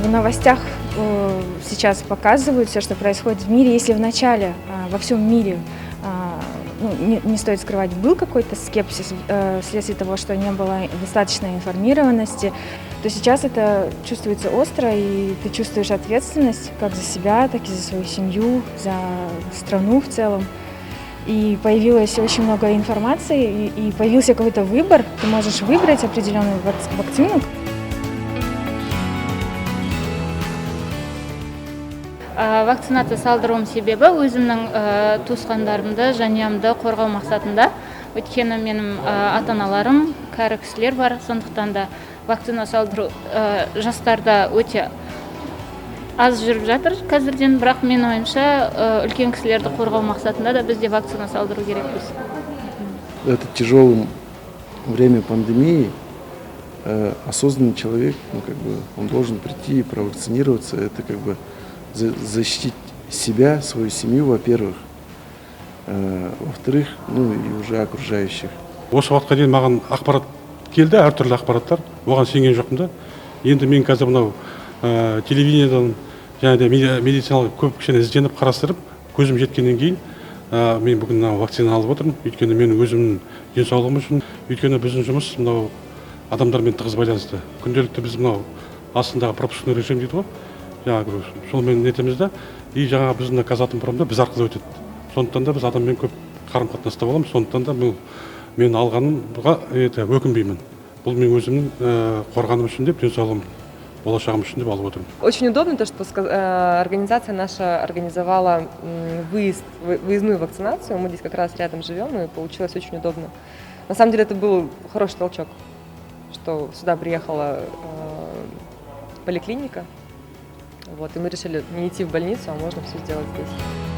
в новостях сейчас показывают все, что происходит в мире. Если в начале во всем мире, не стоит скрывать, был какой-то скепсис вследствие того, что не было достаточной информированности, то сейчас это чувствуется остро, и ты чувствуешь ответственность как за себя, так и за свою семью, за страну в целом. И появилось очень много информации, и появился какой-то выбор. Ты можешь выбрать определенную вакцину. Вакцинация салдыруым себебі өзімнің туысқандарымды, жанұямды қорғау мақсатында. Өйткені менің ата-аналарым, кәрі кісілер бар, сондықтан да вакцина салдыру жастарда өте аз жүріп жатыр қазірден, бірақ мен ойымша үлкен кісілерді қорғау мақсатында да бізде вакцина салдыру керекпіз. Это тяжелое время пандемии. Осознанный человек, он должен прийти и провакцинироваться. Это защитить себя, свою семью, во-первых, во-вторых, и уже окружающих. Осы уақытқа дейін маған ақпарат келді, әртүрлі ақпараттар, оған сенген жоқпын да. Енді мен қазір мынау телевидениедан және де медициналық көп кішкене ізденіп қарастырып, көзім жеткеннен кейін мен бүгін мынау вакцина алып отырмын. Өйткені мен өзімнің денсаулығым үшін, өйткені біздің жұмыс мынау адамдармен тығыз байланысты. Күнделікті біз мынау астындағы пропускной режим дейді ғой. Сонымен нетеміз да, и жаңа біздің казатомпромда біз арқылы өтеді. Сондықтан да біз адаммен көп қарым-қатынаста боламыз. Сондықтан да мен алғанымға өкінбеймін. Бұл мен өзімнің қорғаным үшін деп, денсаулығым, болашағым үшін деп алып отырмын. Очень удобно то, что организация наша организовала выездную вакцинацию. Мы здесь как раз рядом живем, и получилось очень удобно. На самом деле это был хороший толчок, что сюда приехала поликлиника. И мы решили не идти в больницу, а можно все сделать здесь.